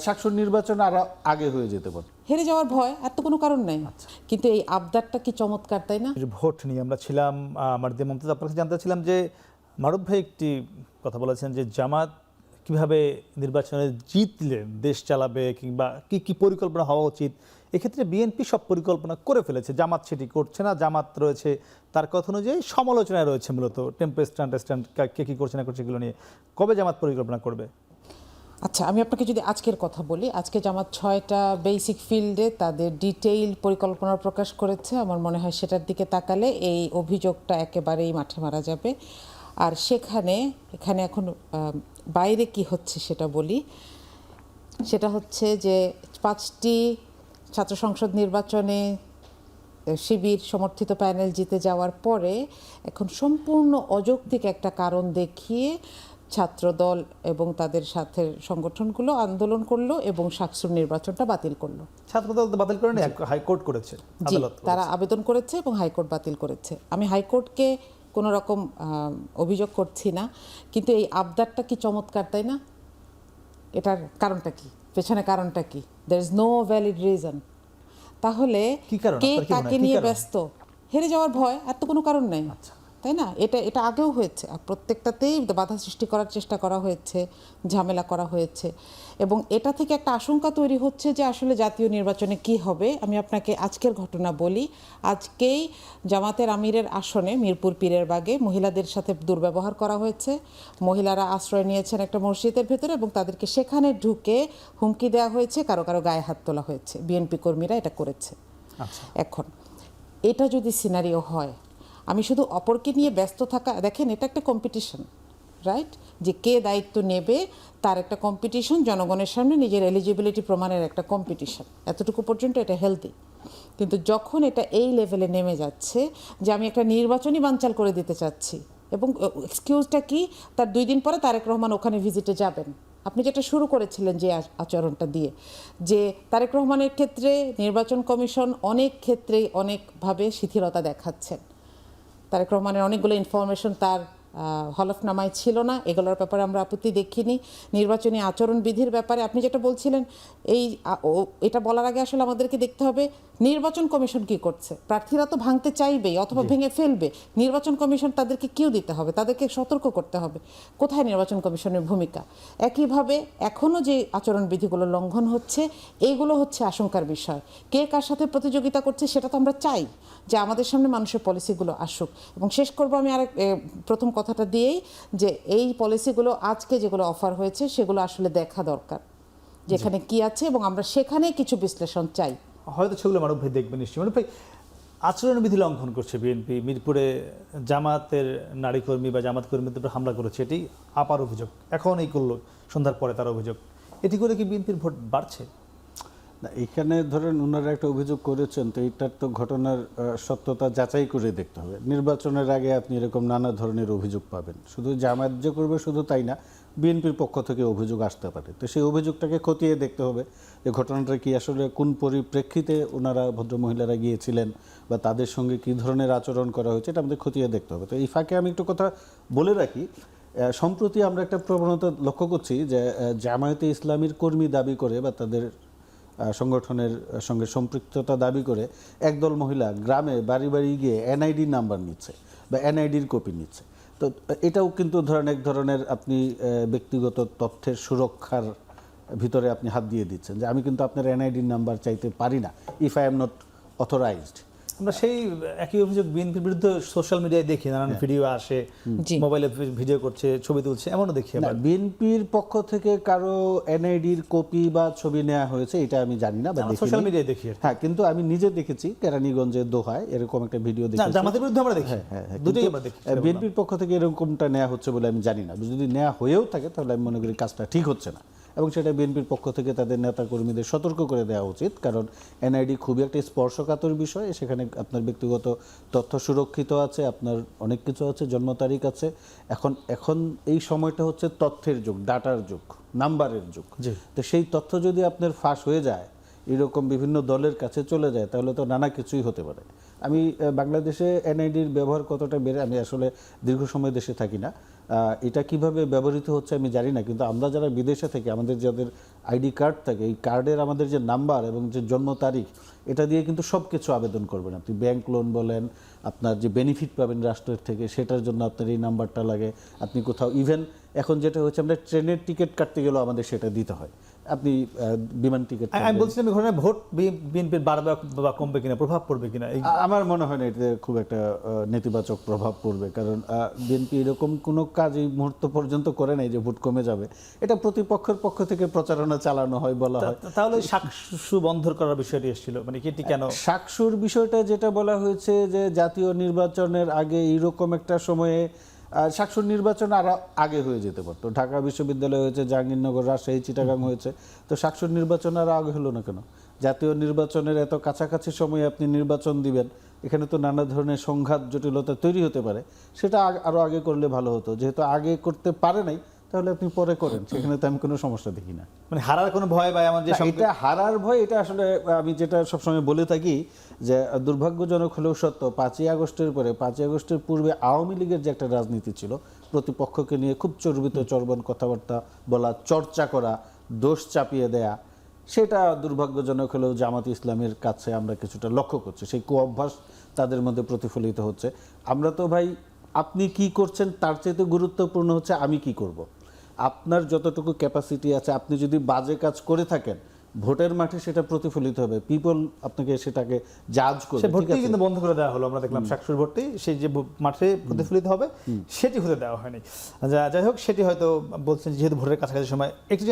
শাকসুর নির্বাচন আরো আগে হয়ে যেতে পারে। হেরে যাওয়ার ভয় আর তো কোনো কারণ নাই। কিন্তু এই আবদারটা কি চমৎকার, তাই না? ভোট নিয়ে আমরা ছিলাম, আমার দিয়ে মমতাজ আপনার কাছে জানতে ছিলাম যে মারুফ ভাই একটি কথা বলেছেন যে জামাত কিভাবে নির্বাচনে জিতলে দেশ চালাবে কিংবা কি কি পরিকল্পনা হওয়া উচিত। এক্ষেত্রে বিএনপি সব পরিকল্পনা করে ফেলেছে, জামাত সেটি করছে না। জামাত রয়েছে তার কথা অনুযায়ী সমালোচনায় রয়েছে, মূলত টেম্পেস্ট আন্ডারস্ট্যান্ড কে কী করছে না করছে এগুলো নিয়ে। কবে জামাত পরিকল্পনা করবে? আচ্ছা, আমি আপনাকে যদি আজকের কথা বলি, আজকে জামাত 6টা বেসিক ফিল্ডে তাদের ডিটেইল পরিকল্পনা প্রকাশ করেছে। আমার মনে হয় সেটার দিকে তাকালে এই অভিযোগটা একেবারেই মাঠে মারা যাবে। আর এখানে এখন বাইরে কি হচ্ছে সেটা বলি। সেটা হচ্ছে যে 5টি ছাত্র সংসদ নির্বাচনে শিবির সমর্থিত প্যানেল জিতে যাওয়ার পরে এখন সম্পূর্ণ অযৌক্তিক একটা কারণ দেখিয়ে ছাত্রদল এবং তাদের সাথে সংগঠনগুলো আন্দোলন করলো এবং শাকসুর নির্বাচনটা বাতিল করলো। ছাত্রদল তো বাতিল করেনি, হাইকোর্ট করেছে, আদালত তারা আবেদন করেছে এবং হাইকোর্ট বাতিল করেছে। আমি হাইকোর্টকে কোনো রকম অভিযোগ করছি না, কিন্তু এই আবদারটা কি চমৎকার, তাই না? এটার কারণটা কি, পেছনে কারণটা কি? There is no valid reason. তাহলে কে কাকে নিয়ে ব্যস্ত? হেরে যাওয়ার ভয়, আর তো কোনো কারণ নাই, তাই না? এটা আগেও হয়েছে, আর প্রত্যেকটাতেই বাধা সৃষ্টি করার চেষ্টা করা হয়েছে, ঝামেলা করা হয়েছে, এবং এটা থেকে একটা আশঙ্কা তৈরি হচ্ছে যে আসলে জাতীয় নির্বাচনে কি হবে। আমি আপনাকে আজকের ঘটনা বলি। আজকেই জামাতের আমিরের আসনে মিরপুর পীরের বাগে মহিলাদের সাথে দুর্ব্যবহার করা হয়েছে। মহিলারা আশ্রয় নিয়েছেন একটা মসজিদের ভেতরে এবং তাদেরকে সেখানে ঢুকে হুমকি দেওয়া হয়েছে, কারো কারো গায়ে হাত তোলা হয়েছে। বিএনপি কর্মীরা এটা করেছে। এখন এটা যদি সিনারিও হয়, আমি শুধু অপরকে নিয়ে ব্যস্ত থাকা, দেখেন এটা একটা কম্পিটিশন, রাইট? যে কে দায়িত্ব নেবে তার একটা কম্পিটিশন, জনগণের সামনে নিজের এলিজিবিলিটি প্রমাণের একটা কম্পিটিশন। এতটুকু পর্যন্ত এটা হেলদি। কিন্তু যখন এটা এই লেভেলে নেমে যাচ্ছে যে আমি একটা নির্বাচনই বানচাল করে দিতে চাচ্ছি, এবং এক্সকিউজটা কি, তার 2 দিন পরে তারেক রহমান ওখানে ভিজিটে যাবেন। আপনি যেটা শুরু করেছিলেন যে আচরণটা দিয়ে, যে তারেক রহমানের ক্ষেত্রে নির্বাচন কমিশন অনেক ক্ষেত্রেই অনেকভাবে শিথিলতা দেখাচ্ছেন। তারেক রহমানের অনেকগুলো ইনফরমেশন তার হলফনামায় ছিল না, এগুলোর ব্যাপারে আমরা আপত্তি দেখিনি। নির্বাচনী আচরণবিধির ব্যাপারে আপনি যেটা বলছিলেন, এটা বলার আগে আসলে আমাদেরকে দেখতে হবে নির্বাচন কমিশন কি করছে। প্রার্থীরা তো ভাঙতে চাইবেই অথবা ভেঙে ফেলবে, নির্বাচন কমিশন তাদেরকে কিউ দিতে হবে, তাদেরকে সতর্ক করতে হবে। কোথায় নির্বাচন কমিশনের ভূমিকা? একইভাবে এখনও যে আচরণবিধিগুলো লঙ্ঘন হচ্ছে, এইগুলো হচ্ছে আশঙ্কার বিষয়। কে কার সাথে প্রতিযোগিতা করছে সেটা তো আমরা চাই যে আমাদের সামনে মানুষের পলিসিগুলো আসুক। এবং শেষ করবো আমি প্রথম কথাটা দিয়েই, যে এই পলিসিগুলো আজকে যেগুলো অফার হয়েছে সেগুলো আসলে দেখা দরকার, যেখানে কি আছে, এবং আমরা সেখানে কিছু বিশ্লেষণ চাই। হয়তো সেগুলো মারুফ ভাই দেখবেন নিশ্চয়ই। মারুফ ভাই, আচরণবিধি লঙ্ঘন করছে বিএনপি, মিরপুরে জামাতের নারী কর্মী বা জামাত কর্মীদের উপর হামলা করেছে, এটি আপার অভিযোগ। এখন এই করলো সন্ধ্যার পরে তার অভিযোগ, এটি করে কি বিএনপির ভোট বাড়ছে? না, এখানে ধরেন ওনারা একটা অভিযোগ করেছেন, তো এইটার তো ঘটনার সত্যতা যাচাই করে দেখতে হবে। নির্বাচনের আগে আপনি এরকম নানা ধরনের অভিযোগ পাবেন। শুধু জামায়াত যে করবে শুধু তাই না, বিএনপির পক্ষ থেকে অভিযোগ আসতে পারে। তো সেই অভিযোগটাকে খতিয়ে দেখতে হবে যে ঘটনাটা কি আসলে কোন পরিপ্রেক্ষিতে ওনারা ভদ্রমহিলারা গিয়েছিলেন বা তাদের সঙ্গে কী ধরনের আচরণ করা হয়েছে, এটা আমাদের খতিয়ে দেখতে হবে। তো এই ফাঁকে আমি একটু কথা বলে রাখি, সম্প্রতি আমরা একটা প্রবণতা লক্ষ্য করছি যে জামায়াতে ইসলামীর কর্মী দাবি করে বা তাদের সংগঠনের সঙ্গে সম্পৃক্ততা দাবি করে একদল মহিলা গ্রামে বাড়ি বাড়ি গিয়ে এনআইডি নাম্বার নিচ্ছে বা এনআইডির কপি নিচ্ছে। তো এটাও কিন্তু ধরেন এক ধরনের আপনি ব্যক্তিগত তথ্যের সুরক্ষার ভিতরে আপনি হাত দিয়ে দিচ্ছেন, যে আমি কিন্তু আপনার এনআইডির নাম্বার চাইতে পারি না if I am not authorised. আমরা সেই একই অভিযোগ বিএনপির বিরুদ্ধে সোশ্যাল মিডিয়ায় দেখি, নানান ভিডিও আসে, মোবাইলে ভিডিও করছে, ছবি তুলছে, এমনও দেখি। বিএনপির পক্ষ থেকে কারো এনআইডির কপি বা ছবি নেওয়া হয়েছে এটা আমি জানি না, বা সোশ্যাল মিডিয়ায় দেখি। হ্যাঁ, কিন্তু আমি নিজে দেখেছি কেরানীগঞ্জের দোহায় এরকম একটা ভিডিও দেখেছি। জামাতের বিরুদ্ধে আমরা দেখি, দুটোই আমরা দেখি। বিএনপির পক্ষ থেকে এরকমটা নেওয়া হচ্ছে বলে আমি জানি না। যদি নেওয়া হয়েও থাকে তাহলে আমি মনে করি কাজটা ঠিক হচ্ছে না, এবং সেটা বিএনপির পক্ষ থেকে তাদের নেতাকর্মীদের সতর্ক করে দেওয়া উচিত। কারণ এনআইডি খুবই একটা স্পর্শকাতর বিষয়, সেখানে আপনার ব্যক্তিগত তথ্য সুরক্ষিত আছে, আপনার অনেক কিছু আছে, জন্ম তারিখ আছে। এখন এই সময়টা হচ্ছে তথ্যের যুগ, ডাটার যুগ, নাম্বারের যুগ। তো সেই তথ্য যদি আপনার ফাঁস হয়ে যায়, এরকম বিভিন্ন দলের কাছে চলে যায়, তাহলে তো নানা কিছুই হতে পারে। আমি বাংলাদেশে এনআইডির ব্যবহার কতটা বেড়ে, আমি আসলে দীর্ঘ সময় দেশে থাকি না, এটা কিভাবে ব্যবহৃত হচ্ছে আমি জানি না, কিন্তু আমরা যারা বিদেশে থেকে আমাদের যাদের আইডি কার্ড থাকে, এই কার্ডের আমাদের যে নাম্বার এবং যে জন্ম তারিখ, এটা দিয়ে কিন্তু সব কিছু আবেদন করবেন। আপনি ব্যাংক লোন বলেন, আপনার যে বেনিফিট পাবেন রাষ্ট্রের থেকে সেটার জন্য আপনার এই নাম্বারটা লাগে। আপনি কোথাও ইভেন এখন যেটা হচ্ছে আমরা ট্রেনের টিকিট কাটতে গেলেও আমাদের সেটা দিতে হয়। আপনি বিমান টিকিট আমি বলছিলাম এই ঘটনায় ভোট বিএনপির বাড়বে বা কমবে কিনা, প্রভাব পড়বে কিনা? আমার মনে হয় না এতে খুব একটা নেতিবাচক প্রভাব পড়বে, কারণ বিএনপি এরকম কোনো কাজ এই মুহূর্ত পর্যন্ত করে নাই যে ভোট কমে যাবে। এটা প্রতিপক্ষের পক্ষ থেকে প্রচারণা চালানো হয়, বলা হয়। তাহলে সাকসু বন্ধ করার বিষয়টি এসেছিল, মানে এটি কেন? সাকসুর বিষয়টা যেটা বলা হয়েছে যে জাতীয় নির্বাচনের আগে এইরকম একটা সময়ে সাকসুর নির্বাচন আরো আগে হয়ে যেতে পারতো। ঢাকা বিশ্ববিদ্যালয় হয়েছে, জাহাঙ্গীরনগর, রাজশাহী, চিটাগাং হয়েছে, তো সাকসুর নির্বাচন আরো আগে হলো না কেন? জাতীয় নির্বাচনের এত কাছাকাছি সময়ে আপনি নির্বাচন দিবেন, এখানে তো নানা ধরনের সংঘাত জটিলতা তৈরি হতে পারে। সেটা আরো আগে করলে ভালো হতো। যেহেতু আগে করতে পারে নাই, তাহলে আপনি পরে করেন, সেখানে তো আমি কোনো সমস্যা দেখি না। মানে হারার কোনো ভয় বা এমন যে না, এটা হারার ভয়, এটা আসলে আমি যেটা সবসময় বলে থাকি যে দুর্ভাগ্যজনক হলেও সত্য, 5ই আগস্টের পরে, 5ই আগস্টের পূর্বে আওয়ামী লীগের যে একটা রাজনীতি ছিল, প্রতিপক্ষকে নিয়ে খুব চর্বিত চর্বণ কথাবার্তা বলা, চর্চা করা, দোষ চাপিয়ে দেয়া, সেটা দুর্ভাগ্যজনক হলেও জামাত ইসলামের কাছে আমরা কিছুটা লক্ষ্য করছি। সেই কুঅভ্যাস তাদের মধ্যে প্রতিফলিত হচ্ছে। আমরা তো ভাই, আপনি কি করছেন তার চাইতে গুরুত্বপূর্ণ হচ্ছে আমি কি করব। আপনার যতটুকু ক্যাপাসিটি আছে, আপনি যদি বাজে কাজ করে থাকেন, ভোটের মাঠে সেটা প্রতিফলিত হবে, পিপল আপনাকে সেটাকে জাজ করবে। সে ভোটটি কিন্তু বন্ধ করে দেওয়া হলো, আমরা দেখলাম সাকসুর ভোটটি, সেই যে মাঠে প্রতিফলিত হবে সেটি হতে দেওয়া হয়নি। যাই হোক, সেটি হয়তো বলছেন যেহেতু ভোটের কাছাকাছি সময় একটি